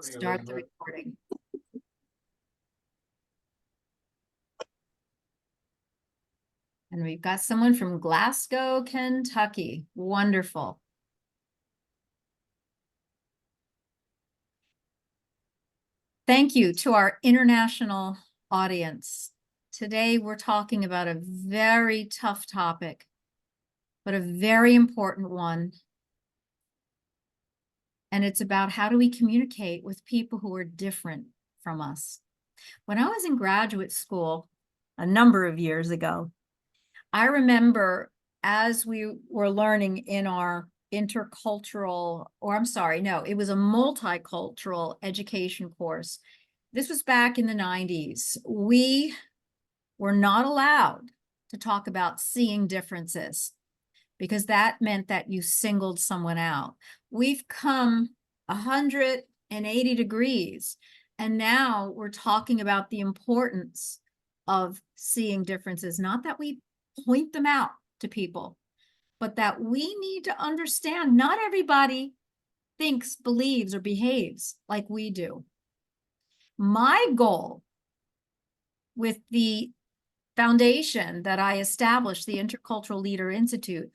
Start the recording. And we've got someone from Glasgow, Kentucky. Wonderful. Thank you to our international audience. Today, we're talking about a very tough topic, but a very important one. And it's about how do we communicate with people who are different from us. When I was in graduate school a number of years ago, I remember as we were learning in our intercultural, or I'm sorry, no, it was a multicultural education course. This was back in the 90s. We were not allowed to talk about seeing differences because that meant that you singled someone out. We've come 180 degrees, and now we're talking about the importance of seeing differences, not that we point them out to people, but that we need to understand not everybody thinks, believes, or behaves like we do. My goal with the foundation that I established, the Intercultural Leader Institute,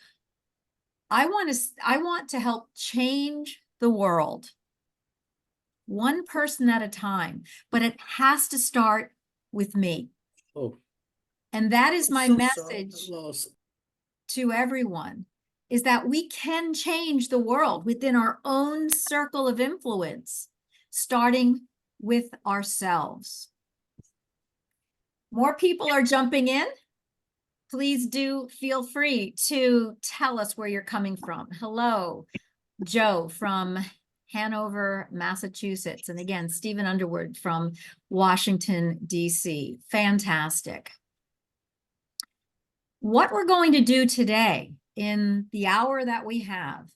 I want to help change the world one person at a time, but it has to start with me. Oh, and that is my so message sorry. to everyone, is that we can change the world within our own circle of influence, starting with ourselves. More people are jumping in. Please do feel free to tell us where you're coming from. Hello, Joe from Hanover, Massachusetts. And again, Stephen Underwood from Washington, D.C. Fantastic. What we're going to do today in the hour that we have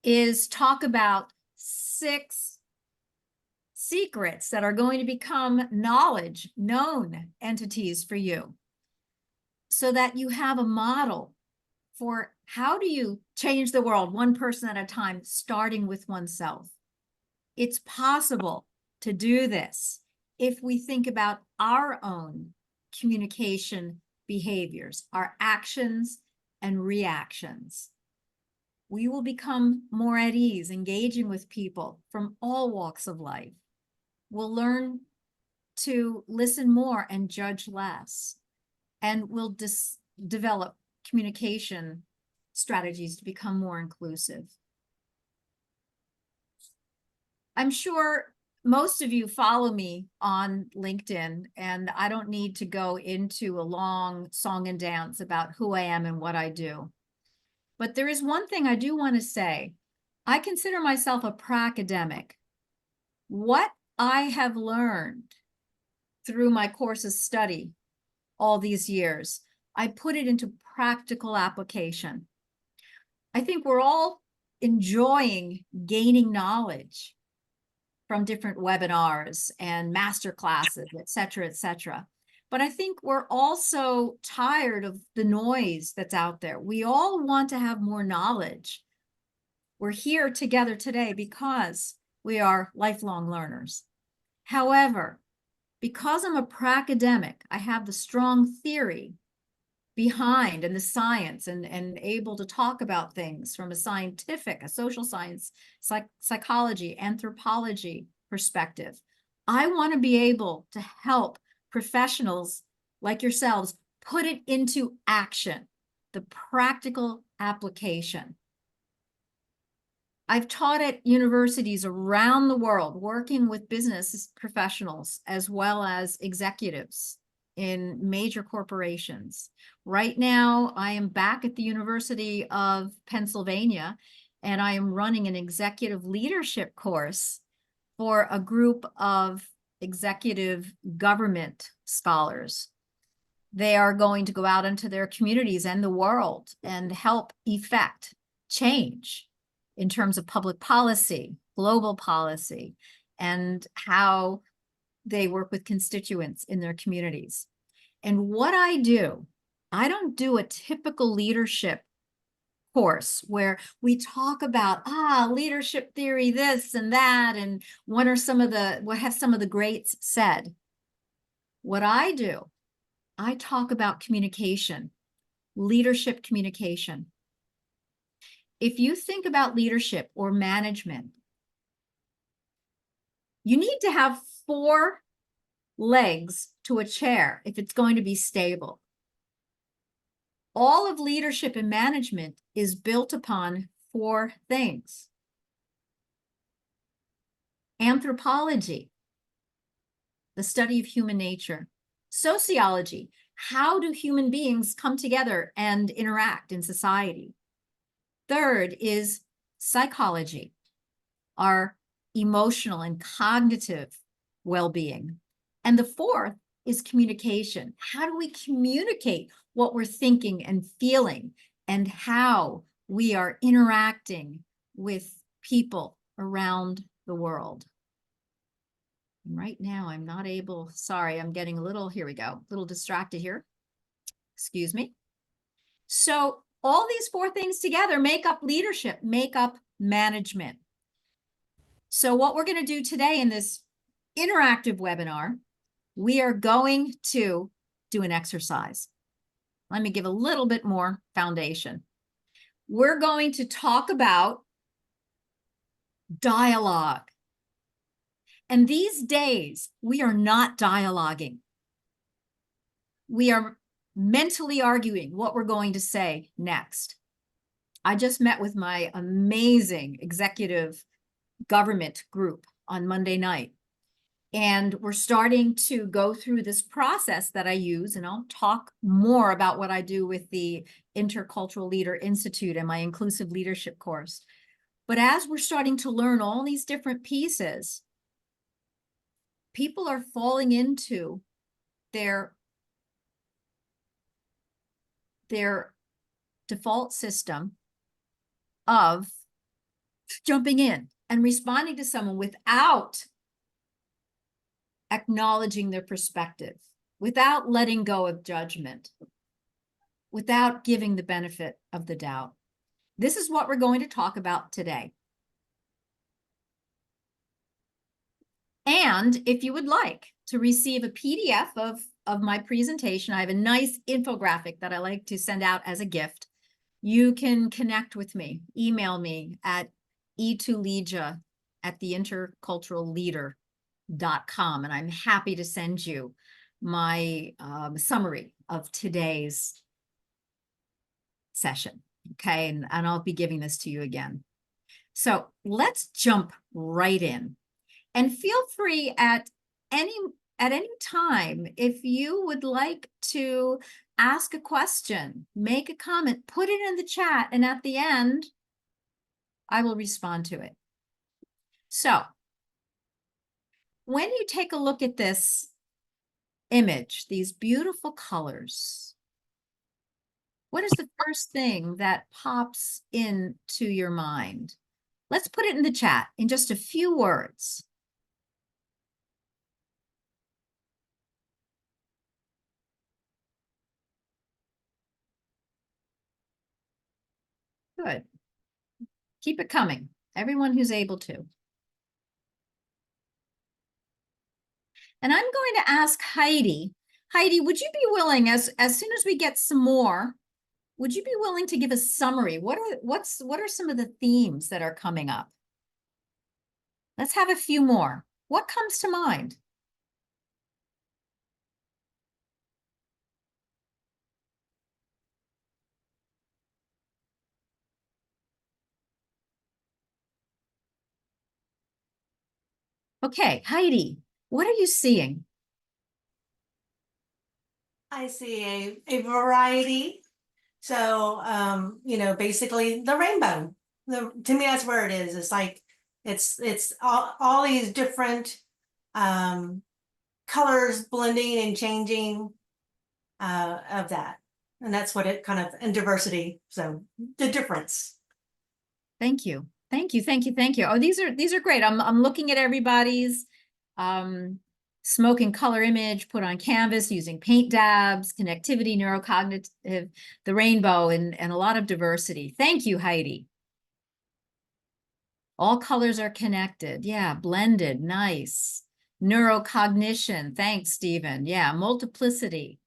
is talk about 6 secrets that are going to become knowledge, known entities for you, so that you have a model for how do you change the world one person at a time, starting with oneself. It's possible to do this if we think about our own communication behaviors, our actions and reactions. We will become more at ease engaging with people from all walks of life. We'll learn to listen more and judge less. And we'll develop communication strategies to become more inclusive. I'm sure most of you follow me on LinkedIn, and I don't need to go into a long song and dance about who I am and what I do. But there is one thing I do want to say. I consider myself a pracademic. What I have learned through my courses study all these years, I put it into practical application. I think we're all enjoying gaining knowledge from different webinars and master classes, et cetera, et cetera. But I think we're also tired of the noise that's out there. We all want to have more knowledge. We're here together today because we are lifelong learners. However, because I'm a pracademic, I have the strong theory behind and the science and able to talk about things from a scientific, a social science, psychology, anthropology perspective. I want to be able to help professionals like yourselves put it into action, the practical application. I've taught at universities around the world, working with business professionals as well as executives in major corporations. Right now, I am back at the University of Pennsylvania, and I am running an executive leadership course for a group of executive government scholars. They are going to go out into their communities and the world and help effect change in terms of public policy, global policy, and how they work with constituents in their communities. And what I do, I don't do a typical leadership course where we talk about leadership theory, this and that, and what have some of the greats said. What I do, I talk about communication, leadership communication. If you think about leadership or management, you need to have 4 legs to a chair if it's going to be stable. All of leadership and management is built upon 4 things. Anthropology, the study of human nature. Sociology, how do human beings come together and interact in society? Third is psychology, our emotional and cognitive well-being. And the 4th is communication. How do we communicate what we're thinking and feeling and how we are interacting with people around the world? And right now, I'm not able, sorry, I'm getting a little, here we go, a little distracted here. Excuse me. So all these 4 things together make up leadership, make up management. So what we're going to do today in this interactive webinar, we are going to do an exercise. Let me give a little bit more foundation. We're going to talk about dialogue. And these days, we are not dialoguing. We are mentally arguing what we're going to say next. I just met with my amazing executive government group on Monday night. And we're starting to go through this process that I use, and I'll talk more about what I do with the Intercultural Leader Institute and my inclusive leadership course. But as we're starting to learn all these different pieces, people are falling into their default system of jumping in and responding to someone without acknowledging their perspective, without letting go of judgment, without giving the benefit of the doubt. This is what we're going to talk about today. And if you would like to receive a PDF of my presentation, I have a nice infographic that I like to send out as a gift. You can connect with me, email me at e2legia@theinterculturalleader.com, and I'm happy to send you my summary of today's session, okay? And I'll be giving this to you again. So let's jump right in. And feel free at any time, if you would like to ask a question, make a comment, put it in the chat, and at the end, I will respond to it. So when you take a look at this image, these beautiful colors, what is the first thing that pops into your mind? Let's put it in the chat in just a few words. Good. Keep it coming, everyone who's able to. And I'm going to ask Heidi. Heidi, would you be willing, as soon as we get some more, would you be willing to give a summary? What are some of the themes that are coming up? Let's have a few more. What comes to mind? Okay, Heidi, what are you seeing? I see a variety. So, basically the rainbow. To me, that's where it is. It's like, it's all these different colors blending and changing of that. And that's what it kind of, and diversity. So the difference. Thank you. Thank you. Thank you. Thank you. Oh, these are great. I'm looking at everybody's Smoke and color image put on canvas using paint dabs, connectivity, neurocognitive, the rainbow, and a lot of diversity. Thank you, Heidi. All colors are connected. Yeah, blended, nice. Neurocognition, thanks, Stephen. Yeah, multiplicity,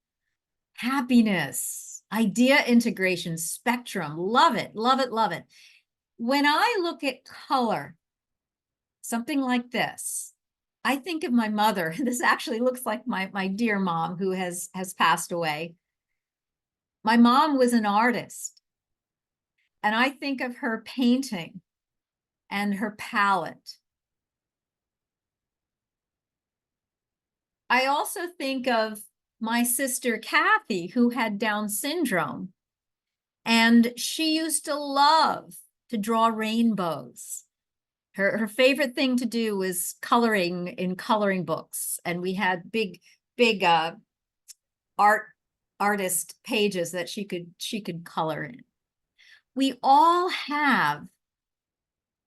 happiness, idea integration, spectrum. Love it, love it, love it. When I look at color, something like this, I think of my mother. This actually looks like my dear mom who has passed away. My mom was an artist, and I think of her painting and her palette. I also think of my sister Kathy, who had Down syndrome, and she used to love to draw rainbows. Her favorite thing to do was coloring in coloring books, and we had big artist pages that she could color in. We all have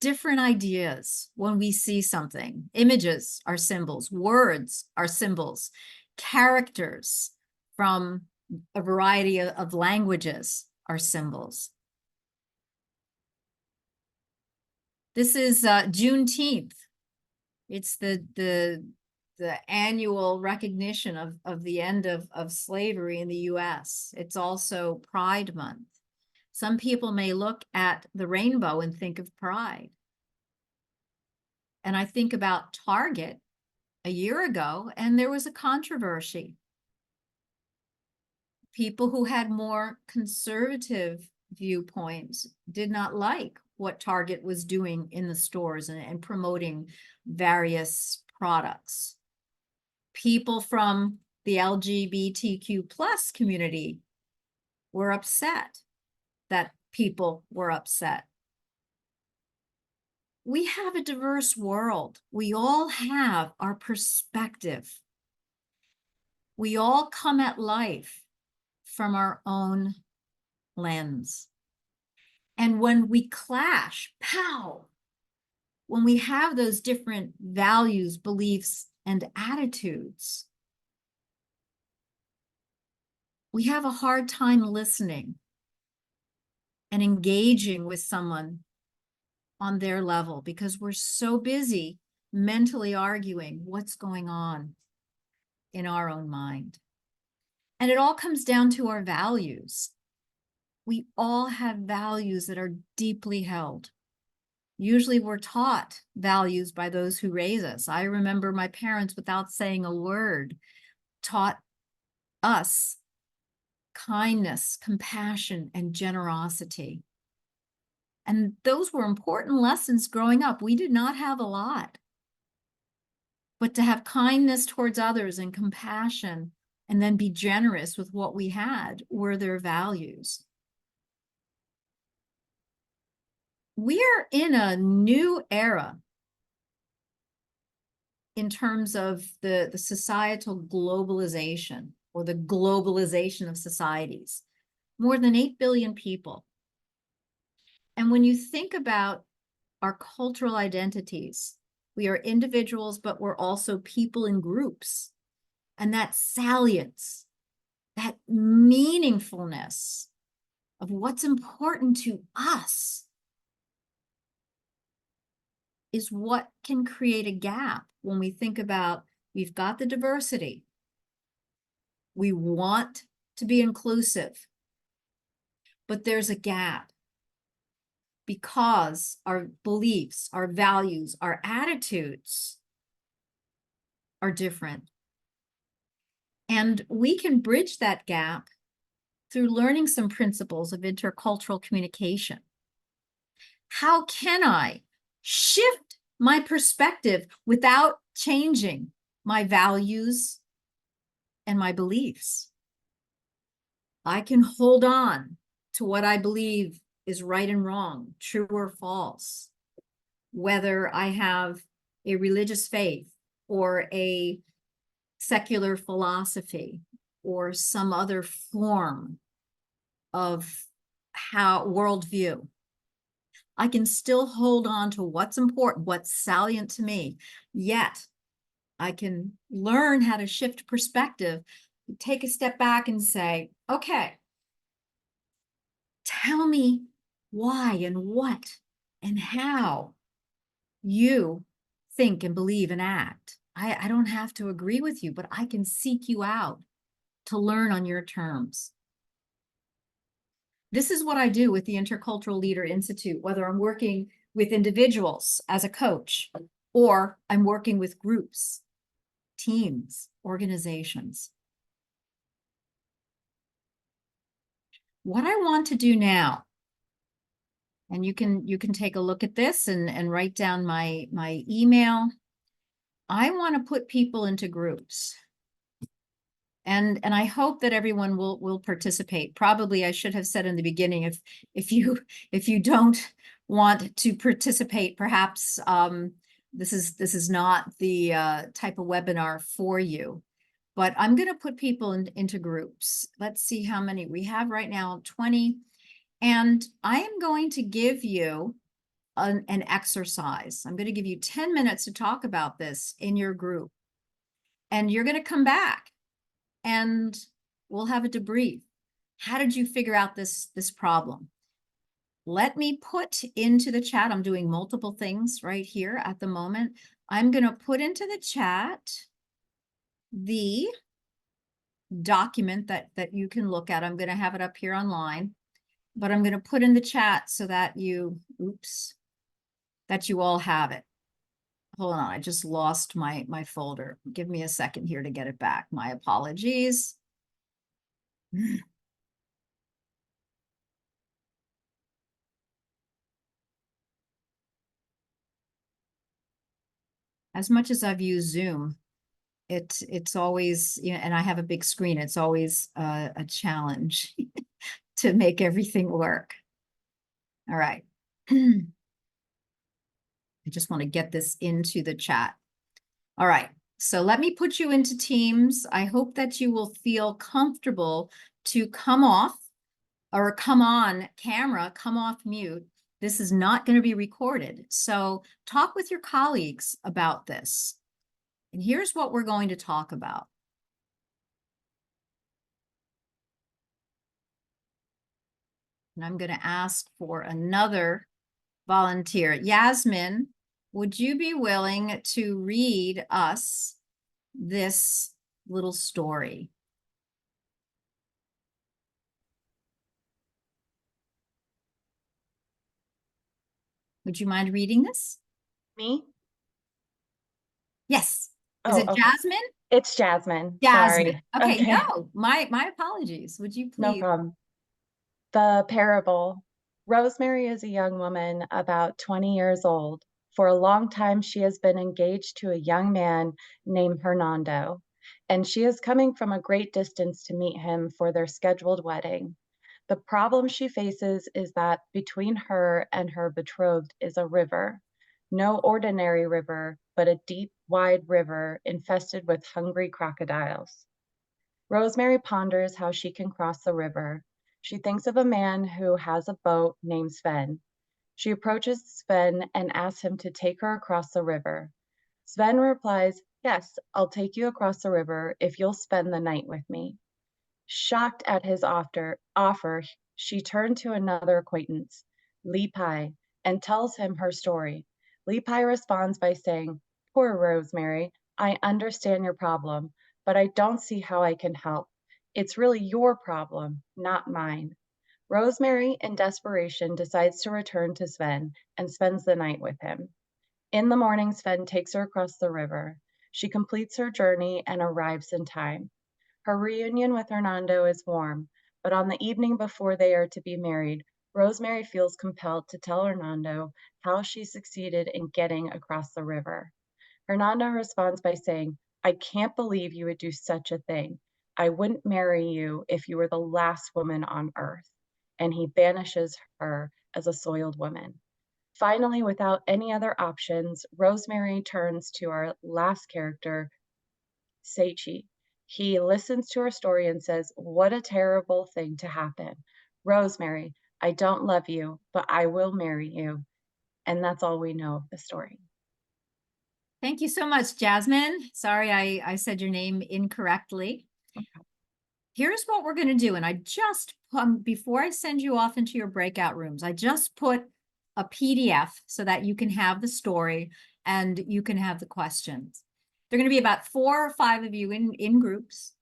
different ideas when we see something. Images are symbols, words are symbols, characters from a variety of languages are symbols. This is Juneteenth. It's the annual recognition of the end of slavery in the US. It's also Pride Month. Some people may look at the rainbow and think of pride. And I think about Target a year ago, and there was a controversy. People who had more conservative viewpoints did not like what Target was doing in the stores and promoting various products. People from the LGBTQ plus community were upset that people were upset. We have a diverse world. We all have our perspective. We all come at life from our own lens. And when we clash, pow, when we have those different values, beliefs, and attitudes, we have a hard time listening and engaging with someone on their level because we're so busy mentally arguing what's going on in our own mind. And it all comes down to our values. We all have values that are deeply held. Usually we're taught values by those who raise us. I remember my parents, without saying a word, taught us kindness, compassion, and generosity. And those were important lessons growing up. We did not have a lot. But to have kindness towards others and compassion, and then be generous with what we had, were their values. We are in a new era in terms of the societal globalization or the globalization of societies. More than 8 billion people. And when you think about our cultural identities, we are individuals, but we're also people in groups. And that salience, that meaningfulness of what's important to us is what can create a gap when we think about we've got the diversity. We want to be inclusive, but there's a gap because our beliefs, our values, our attitudes are different. And we can bridge that gap through learning some principles of intercultural communication. How can I shift my perspective without changing my values and my beliefs? I can hold on to what I believe is right and wrong, true or false, whether I have a religious faith or a secular philosophy or some other form of worldview. I can still hold on to what's important, what's salient to me, yet I can learn how to shift perspective, take a step back and say, okay, tell me why and what and how you think and believe and act. I don't have to agree with you, but I can seek you out to learn on your terms. This is what I do with the Intercultural Leader Institute, whether I'm working with individuals as a coach or I'm working with groups, teams, organizations. What I want to do now, and you can take a look at this and write down my email. I want to put people into groups. And I hope that everyone will participate. Probably I should have said in the beginning, if you don't want to participate, perhaps this is not the type of webinar for you. But I'm going to put people into groups. Let's see how many we have right now, 20. And I am going to give you an exercise. I'm going to give you 10 minutes to talk about this in your group. And you're going to come back and we'll have a debrief. How did you figure out this problem? Let me put into the chat. I'm doing multiple things right here at the moment. I'm going to put into the chat the document that you can look at. I'm going to have it up here online, but I'm going to put in the chat so that that you all have it. Hold on, I just lost my folder. Give me a second here to get it back. My apologies. As much as I've used Zoom, it's always, you know, and I have a big screen, it's always a challenge to make everything work. All right. I just want to get this into the chat. All right. So let me put you into Teams. I hope that you will feel comfortable to come off or come on camera, come off mute. This is not going to be recorded. So talk with your colleagues about this. And here's what we're going to talk about. And I'm going to ask for another volunteer. Yasmin, would you be willing to read us this little story? Would you mind reading this? Me? Yes. Is Oh, it okay. Jasmine? It's Jasmine. Jasmine. Sorry. Okay, Okay. no, my apologies. Would you No please? problem. The parable. Rosemary is a young woman about 20 years old. For a long time, she has been engaged to a young man named Hernando, and she is coming from a great distance to meet him for their scheduled wedding. The problem she faces is that between her and her betrothed is a river. No ordinary river, but a deep, wide river infested with hungry crocodiles. Rosemary ponders how she can cross the river. She thinks of a man who has a boat named Sven. She approaches Sven and asks him to take her across the river. Sven replies, "Yes, I'll take you across the river if you'll spend the night with me." Shocked at his offer, she turned to another acquaintance, Li Pai, and tells him her story. Li Pai responds by saying, "Poor Rosemary, I understand your problem, but I don't see how I can help. It's really your problem, not mine." Rosemary, in desperation, decides to return to Sven and spends the night with him. In the morning, Sven takes her across the river. She completes her journey and arrives in time. Her reunion with Hernando is warm, but on the evening before they are to be married, Rosemary feels compelled to tell Hernando how she succeeded in getting across the river. Hernando responds by saying, "I can't believe you would do such a thing. I wouldn't marry you if you were the last woman on earth." And he banishes her as a soiled woman. Finally, without any other options, Rosemary turns to our last character, Seichi. He listens to her story and says, "What a terrible thing to happen. Rosemary, I don't love you, but I will marry you." And that's all we know of the story. Thank you so much, Jasmine. Sorry, I said your name incorrectly. Here's what we're going to do. And I just, before I send you off into your breakout rooms, I just put a PDF so that you can have the story and you can have the questions. They're going to be about 4 or 5 of you in groups.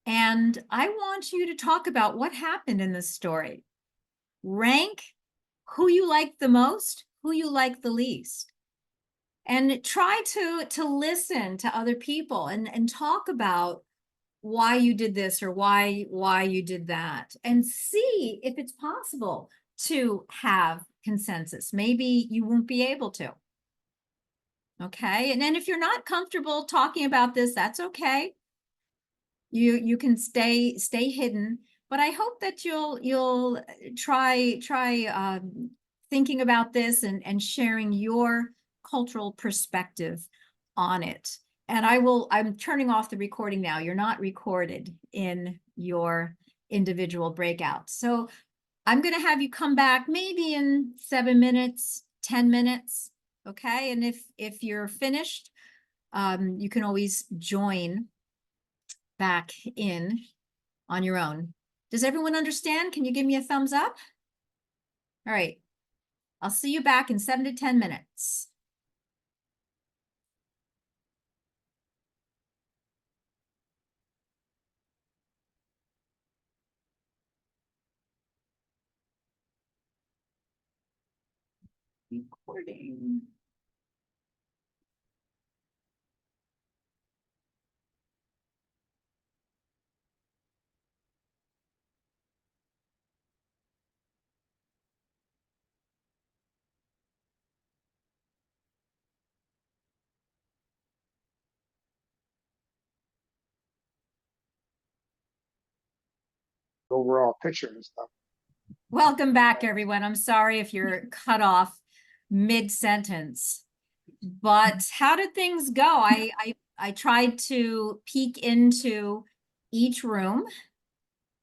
And I want you to talk about what happened in this story. Rank who you like the most, who you like the least. And try to listen to other people and talk about why you did this or why you did that, and see if it's possible to have consensus. Maybe you won't be able to. Okay, and then if you're not comfortable talking about this, that's okay. You can stay hidden, but I hope that you'll try thinking about this and sharing your cultural perspective on it. And I'm turning off the recording now. You're not recorded in your individual breakout. So I'm going to have you come back maybe in 7 minutes, 10 minutes. Okay. And if you're finished, you can always join back in on your own. Does everyone understand? Can you give me a thumbs up? All right. I'll see you back in 7 to 10 minutes. Recording. Overall picture and stuff. Welcome back, everyone. I'm sorry if you're cut off mid-sentence, but how did things go? I tried to peek into each room,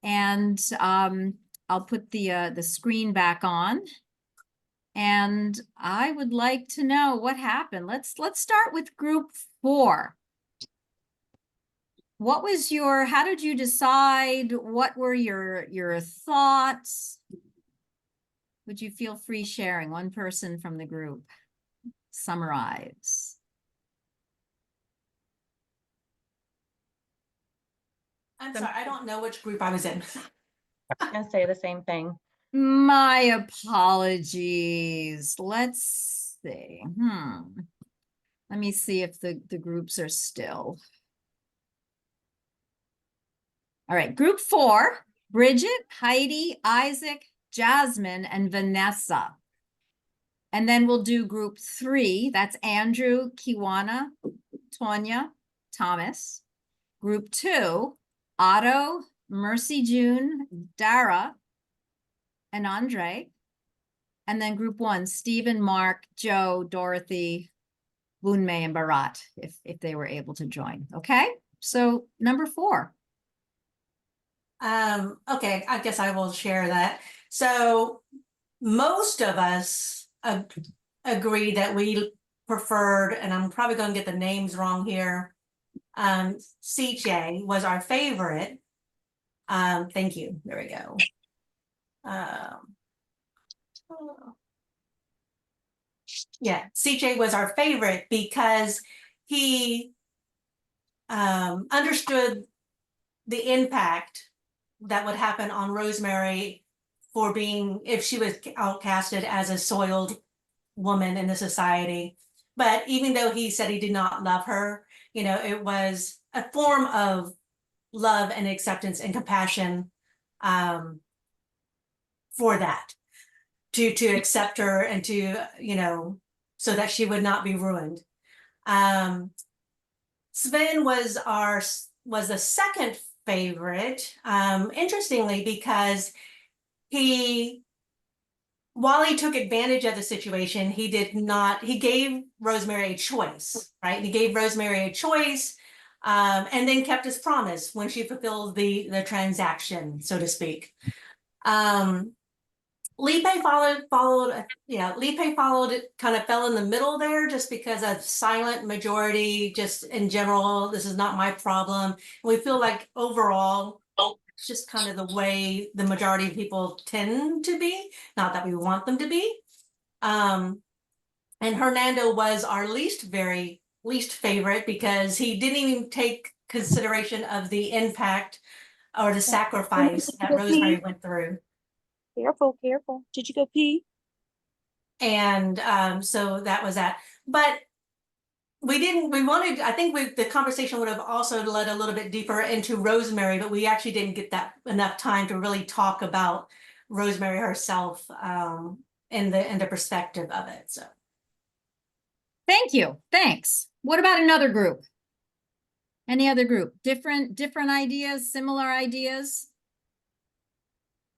and I'll put the screen back on. And I would like to know what happened. Let's start with group 4. What was how did you decide? What were your thoughts? Would you feel free sharing? One person from the group. Summarize. I'm sorry, I don't know which group I was in. I'm gonna say the same thing. My apologies. Let's see. Let me see if the groups are still. All right, group 4, Bridget, Heidi, Isaac, Jasmine, and Vanessa. And then we'll do group 3. That's Andrew, Kiwana, Tonya, Thomas. Group 2, Otto, Mercy June, Dara, and Andre. And then group 1, Stephen, Mark, Joe, Dorothy, Boonmei, and Bharat, if they were able to join. Okay, so number 4. Okay, I guess I will share that. So most of us agree that we preferred, and I'm probably going to get the names wrong here. CJ was our favorite. Thank you. There we go. Yeah, CJ was our favorite because he understood the impact that would happen on Rosemary for being, if she was outcasted as a soiled woman in the society. But even though he said he did not love her, you know, it was a form of love and acceptance and compassion for that, to accept her and to, you know, so that she would not be ruined. Sven was the second favorite, interestingly, because while he took advantage of the situation, he gave Rosemary a choice, right? He gave Rosemary a choice, and then kept his promise when she fulfilled the transaction, so to speak. Lipe Lipe followed it, kind of fell in the middle there just because of silent majority, just in general, this is not my problem. We feel like overall, it's just kind of the way the majority of people tend to be, not that we want them to be. And Hernando was our least favorite because he didn't even take consideration of the impact or the sacrifice that Rosemary went through. Careful, careful. Did you go pee? And so that was that. But we wanted, I think the conversation would have also led a little bit deeper into Rosemary, but we actually didn't get that enough time to really talk about Rosemary herself in the perspective of it. So Thank you. Thanks. What about another group? Any other group? Different ideas, similar ideas?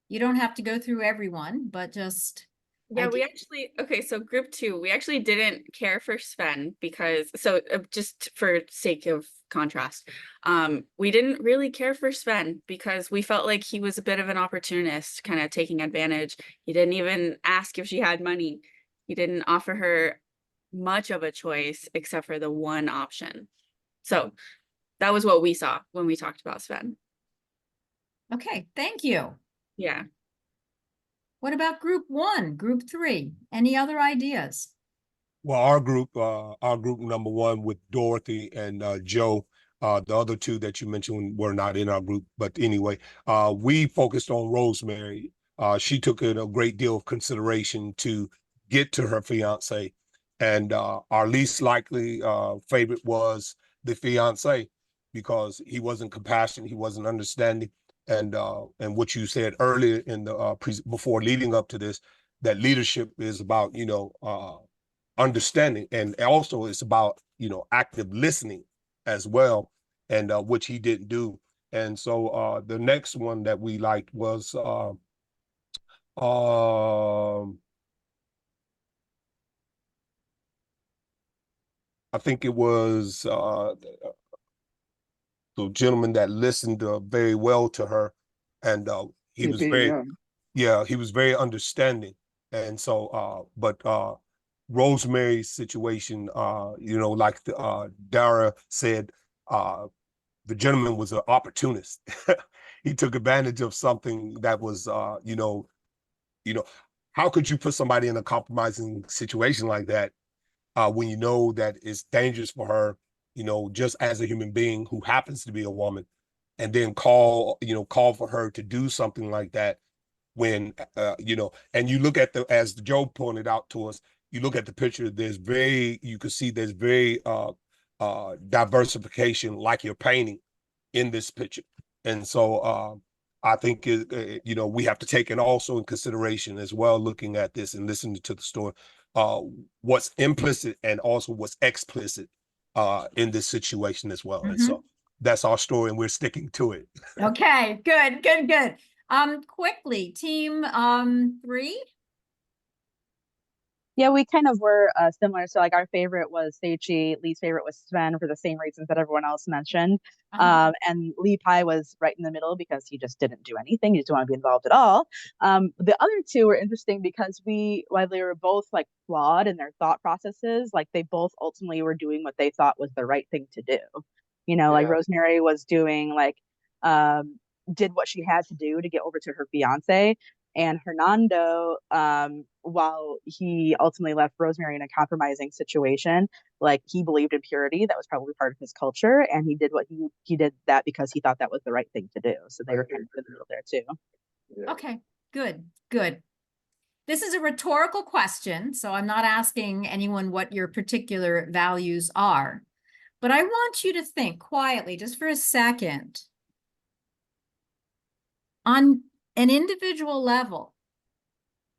You don't have to go through everyone, but just Yeah, we actually, okay, so group 2, we actually didn't care for Sven because, so just for sake of contrast, we didn't really care for Sven because we felt like he was a bit of an opportunist, kind of taking advantage. He didn't even ask if she had money. He didn't offer her much of a choice except for the one option. So that was what we saw when we talked about Sven. okay, thank you. Yeah. What about group 1, group 3? Any other ideas? Well, our group number 1 with Dorothy and Joe, the other 2 that you mentioned were not in our group, but anyway, we focused on Rosemary. She took in a great deal of consideration to get to her fiance, and our least likely favorite was the fiance because he wasn't compassionate, he wasn't understanding, and what you said earlier in the before leading up to this, that leadership is about understanding, and also it's about active listening as well, and which he didn't do. And so the next one that we liked was I think it was the gentleman that listened very well to her, and he was very he was very understanding. And so but Rosemary's situation, like Dara said, the gentleman was an opportunist. He took advantage of something that was, how could you put somebody in a compromising situation like that when you know that it's dangerous for her, just as a human being who happens to be a woman, and then call for her to do something like that when and you look at as Joe pointed out to us, you look at the picture, you can see there's very diversification like you're painting in this picture. And so I think we have to take it also in consideration as well, looking at this and listening to the story, what's implicit and also what's explicit in this situation as well. And so that's our story, and we're sticking to it. Okay, good. Quickly, team 3. Yeah, we kind of were similar. So like our favorite was Seichi, least favorite was Sven for the same reasons that everyone else mentioned. And Lee Pai was right in the middle because he just didn't do anything. He didn't want to be involved at all. The other 2 were interesting because while they were both like flawed in their thought processes, like they both ultimately were doing what they thought was the right thing to do. Like Rosemary was doing did what she had to do to get over to her fiance. And Hernando, while he ultimately left Rosemary in a compromising situation, like he believed in purity. That was probably part of his culture. And he did he did that because he thought that was the right thing to do. So they were kind of in the middle there too. Okay, good. This is a rhetorical question, so I'm not asking anyone what your particular values are, but I want you to think quietly just for a second on an individual level,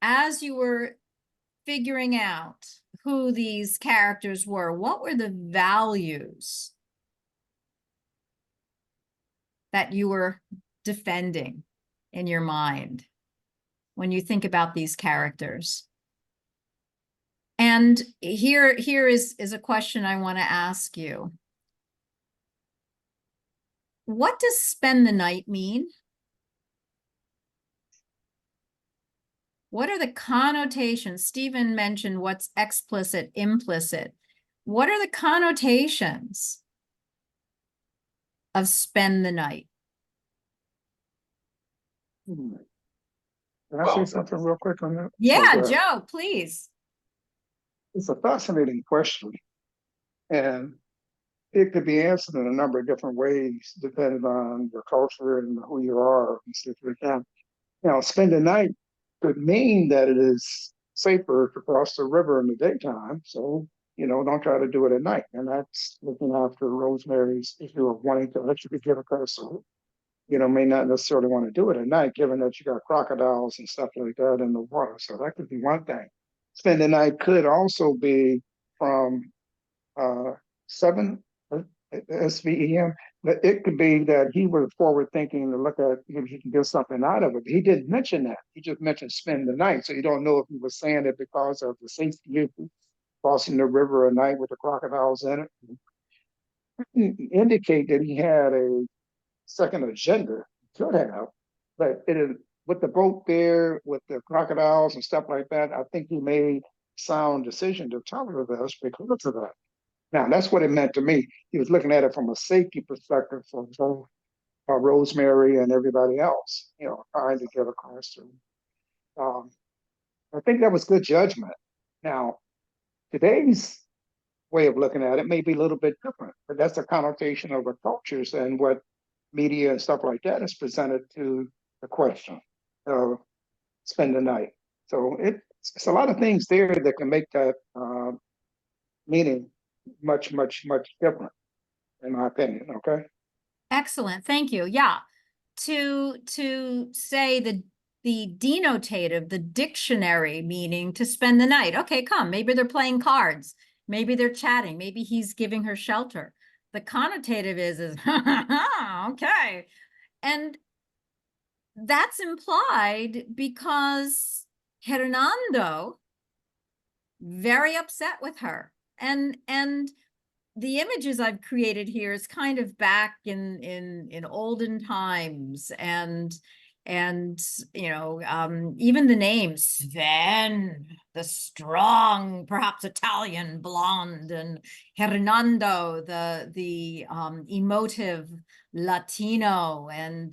as you were figuring out who these characters were, what were the values that you were defending in your mind when you think about these characters? And here is a question I want to ask you. What does spend the night mean? What are the connotations? Stephen mentioned what's explicit, implicit. What are the connotations of spend the night? Can I say something real quick on that? Yeah, So, Joe, please. it's a fascinating question, and it could be answered in a number of different ways, depending on your culture and who you are and stuff like that. Spend the night could mean that it is safer to cross the river in the daytime. So, don't try to do it at night. And that's looking after Rosemary's issue of wanting to actually get across the may not necessarily want to do it at night, given that you got crocodiles and stuff like that in the water. So that could be one thing. Spend the night could also be from 7 SVEM. But it could be that he was forward thinking to look at if he can get something out of it. He didn't mention that. He just mentioned spend the night. So you don't know if he was saying it because of the safety issue, crossing the river at night with the crocodiles in it. Indicate that he had a second agenda, could have, but it is with the boat there, with the crocodiles and stuff like that. I think he made sound decision to tell her this because of that. Now, that's what it meant to me. He was looking at it from a safety perspective for both Rosemary and everybody else, trying to get across to. I think that was good judgment. Now, today's way of looking at it may be a little bit different, but that's a connotation of the cultures and what media and stuff like that is presented to the question of spend the night. So it's a lot of things there that can make that meaning much, much, much different, in my opinion. Okay. Excellent. Thank you. Yeah. To say the denotative, the dictionary meaning to spend the night. Okay, come. Maybe they're playing cards. Maybe they're chatting. Maybe he's giving her shelter. The connotative is okay. And that's implied because Hernando very upset with her. And the images I've created here is kind of back in olden times, and even the name Sven, the strong, perhaps Italian blonde, and Hernando, the emotive Latino, and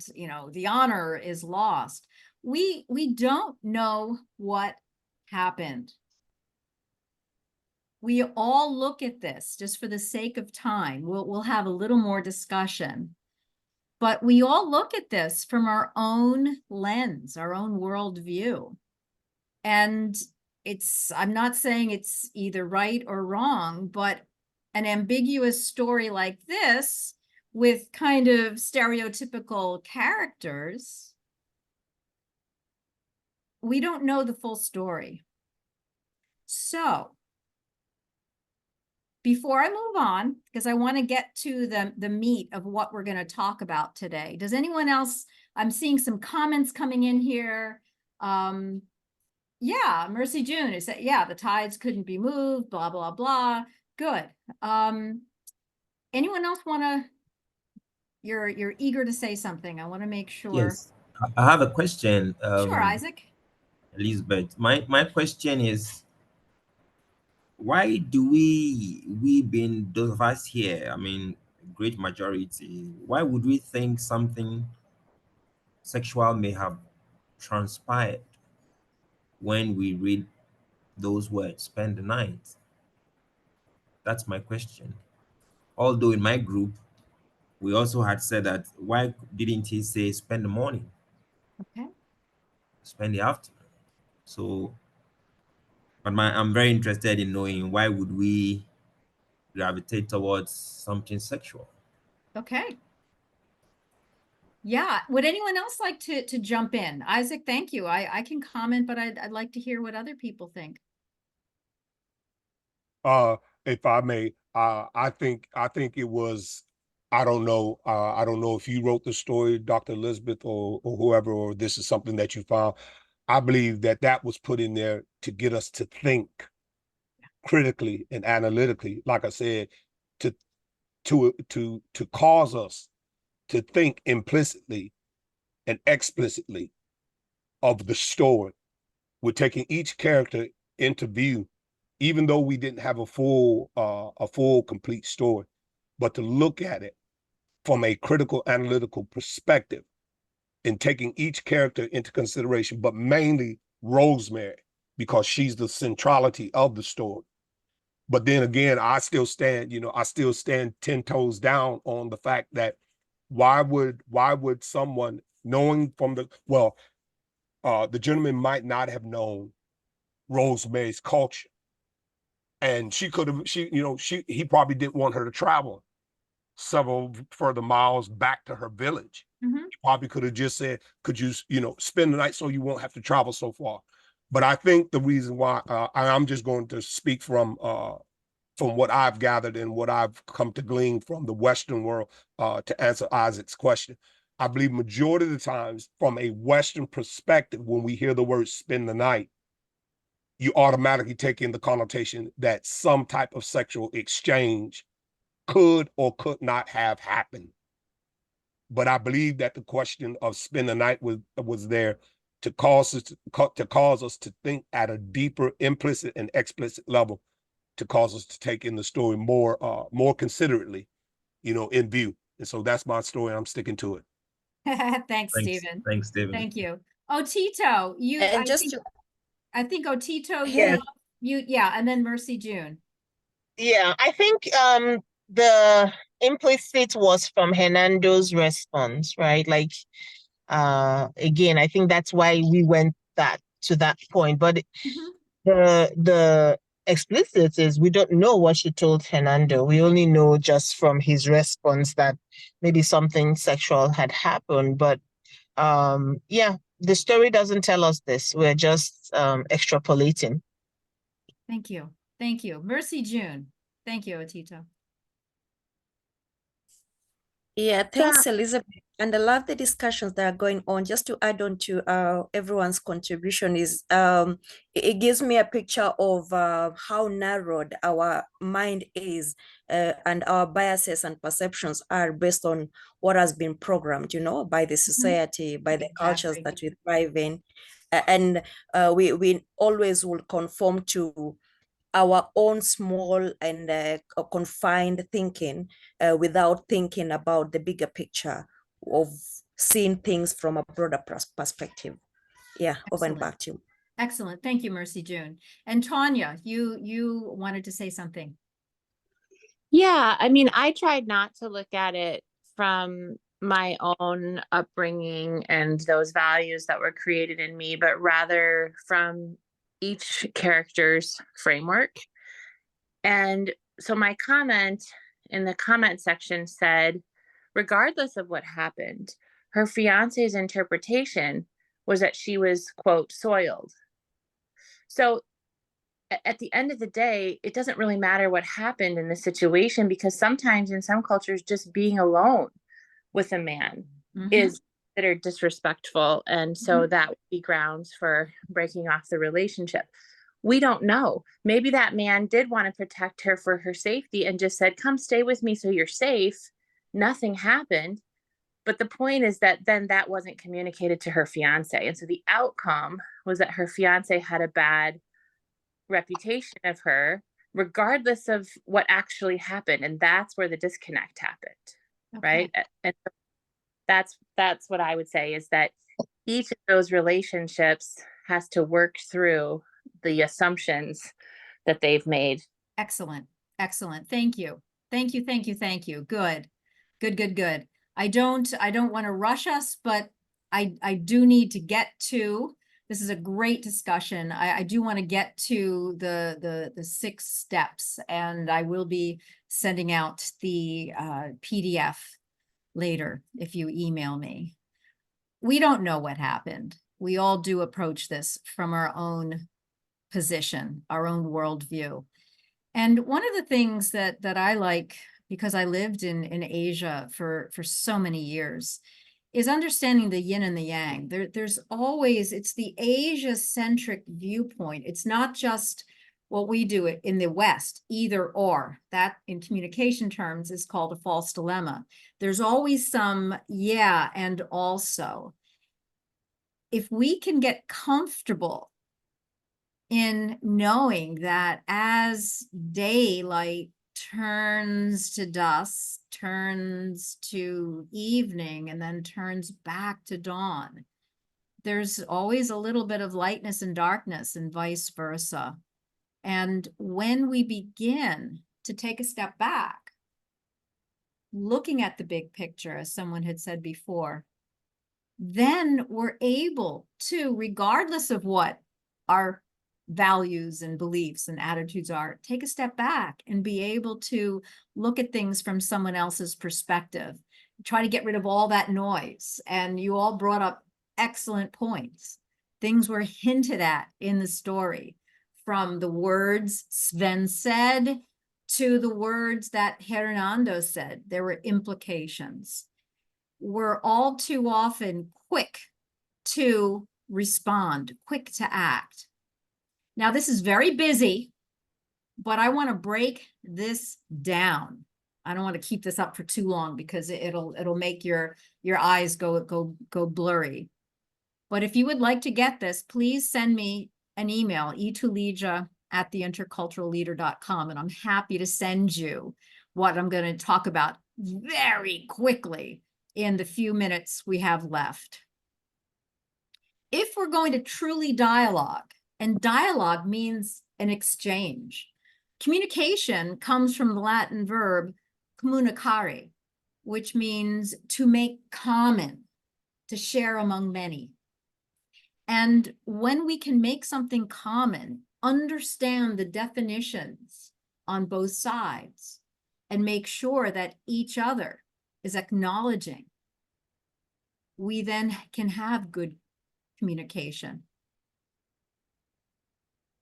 the honor is lost. We don't know what happened. We all look at this just for the sake of time. We'll have a little more discussion, but we all look at this from our own lens, our own worldview. And I'm not saying it's either right or wrong, but an ambiguous story like this with kind of stereotypical characters, we don't know the full story. So before I move on, because I want to get to the meat of what we're going to talk about today, does anyone else, I'm seeing some comments coming in here. Yeah, Mercy June is that, yeah, the tides couldn't be moved, blah, blah, blah. Good. Anyone else want to, you're eager to say something. I want to make sure. Yes, I have a question. Sure, Isaac. Elizabeth, my question is, why do we being those of us here, I mean, great majority, why would we think something sexual may have transpired when we read those words, spend the night? That's my question. Although in my group, we also had said that, why didn't he say spend the morning? Okay. Spend the afternoon. So, but I'm very interested in knowing why would we gravitate towards something sexual. Okay. Yeah. Would anyone else like to jump in? Isaac, thank you. I can comment, but I'd like to hear what other people think. If I may, I think it was, I don't know if you wrote the story, Dr. Elizabeth, or whoever, or this is something that you found. I believe that was put in there to get us to think critically and analytically, like I said, to cause us to think implicitly and explicitly of the story. we're taking each character into view, even though we didn't have a full complete story, but to look at it from a critical analytical perspective and taking each character into consideration, but mainly Rosemary, because she's the centrality of the story. But then again, I still stand 10 toes down on the fact that why would someone knowing from the gentleman might not have known Rosemary's culture. And he probably didn't want her to travel several further miles back to her village. Mhm. He probably could have just said, could you, spend the night so you won't have to travel so far. But I think the reason why I'm just going to speak from what I've gathered and what I've come to glean from the Western world to answer Isaac's question. I believe majority of the times from a Western perspective, when we hear the word spend the night, you automatically take in the connotation that some type of sexual exchange could or could not have happened. But I believe that the question of spend the night was there to cause us to think at a deeper implicit and explicit level, to cause us to take in the story more considerately, in view. And so that's my story. I'm sticking to it. Thanks, Stephen. Thanks, Stephen. Thank you. Otito, And just to, I think Otito, Yeah. yeah, and then Mercy June. yeah, I think the implicit was from Hernando's response, right? Like again, I think that's why we went to that point. But Mhm. the explicit is we don't know what she told Hernando. We only know just from his response that maybe something sexual had happened. But yeah, the story doesn't tell us this. We're just extrapolating. Thank you. Thank you. Mercy June. Thank you, Otito. Yeah, thanks, Elizabeth. And I love the discussions that are going on. Just to add on to everyone's contribution is it gives me a picture of how narrowed our mind is and our biases and perceptions are based on what has been programmed, by the society, by the cultures that we thrive in. And we always will conform to our own small and confined thinking without thinking about the bigger picture of seeing things from a broader perspective. Yeah, over and back to you. Excellent. Thank you, Mercy June. And Tanya, you wanted to say something. Yeah, I mean, I tried not to look at it from my own upbringing and those values that were created in me, but rather from each character's framework. And so my comment in the comment section said, regardless of what happened, her fiance's interpretation was that she was, quote, soiled. So at the end of the day, it doesn't really matter what happened in the situation, because sometimes in some cultures, just being alone with a man is considered disrespectful. And so that would be grounds for breaking off the relationship. We don't know. Maybe that man did want to protect her for her safety and just said, come stay with me so you're safe. Nothing happened. But the point is that then that wasn't communicated to her fiance. And so the outcome was that her fiance had a bad reputation of her, regardless of what actually happened. And that's where the disconnect happened. Right. And that's what I would say, is that each of those relationships has to work through the assumptions that they've made. Excellent. Excellent. Thank you. Thank you. Thank you. Thank you. Good. Good, good, good. I don't want to rush us, but I do need to get to, this is a great discussion. I do want to get to the 6 steps, and I will be sending out the PDF later if you email me. We don't know what happened. We all do approach this from our own position, our own worldview. And one of the things that I like, because I lived in Asia for so many years, is understanding the yin and the yang. There's always, it's the Asia-centric viewpoint. It's not just what we do in the West, either or. That in communication terms is called a false dilemma. There's always some yeah and also. If we can get comfortable in knowing that as daylight turns to dusk, turns to evening, and then turns back to dawn, there's always a little bit of lightness and darkness and vice versa. And when we begin to take a step back, looking at the big picture, as someone had said before, then we're able to, regardless of what our values and beliefs and attitudes are, take a step back and be able to look at things from someone else's perspective, try to get rid of all that noise. And you all brought up excellent points. Things were hinted at in the story, from the words Sven said to the words that Hernando said. There were implications. We're all too often quick to respond, quick to act. Now, this is very busy, but I want to break this down. I don't want to keep this up for too long because it'll make your eyes go blurry. But if you would like to get this, please send me an email, etulija@theinterculturalleader.com, and I'm happy to send you what I'm going to talk about very quickly in the few minutes we have left. If we're going to truly dialogue, and dialogue means an exchange. Communication comes from the Latin verb communicare, which means to make common, to share among many. And when we can make something common, understand the definitions on both sides, and make sure that each other is acknowledging, we then can have good communication.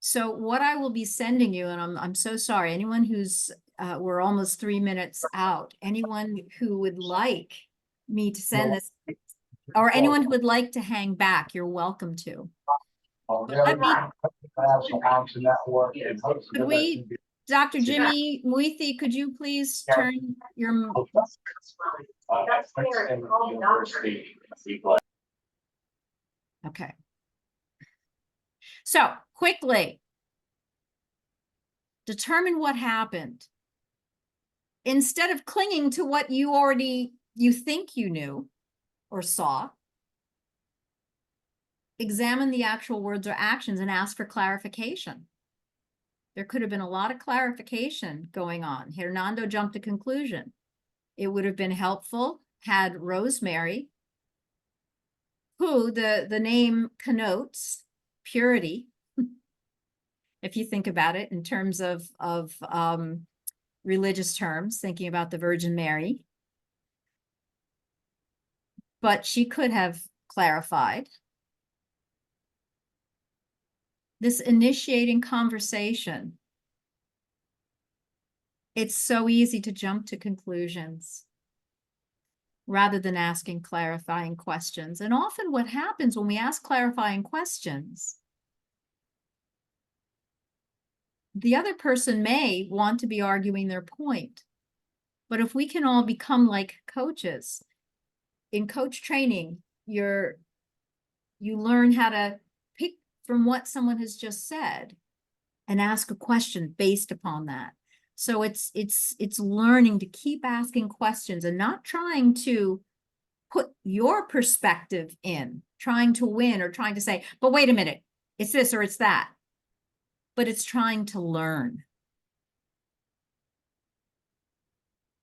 So what I will be sending you, and I'm so sorry, anyone who's, we're almost 3 minutes out, anyone who would like me to send this, or anyone who would like to hang back, you're welcome to. But let me, could we, Dr. Jimmy Muithi, could you please turn your, okay. So quickly, determine what happened. Instead of clinging to what you think you knew or saw, examine the actual words or actions and ask for clarification. There could have been a lot of clarification going on. Hernando jumped to conclusion. It would have been helpful had Rosemary, who the name connotes purity, if you think about it in terms of religious terms, thinking about the Virgin Mary. But she could have clarified. This initiating conversation. It's so easy to jump to conclusions rather than asking clarifying questions. And often what happens when we ask clarifying questions, the other person may want to be arguing their point. But if we can all become like coaches, in coach training, you learn how to pick from what someone has just said and ask a question based upon that. So it's learning to keep asking questions and not trying to put your perspective in, trying to win or trying to say, but wait a minute, it's this or it's that. But it's trying to learn.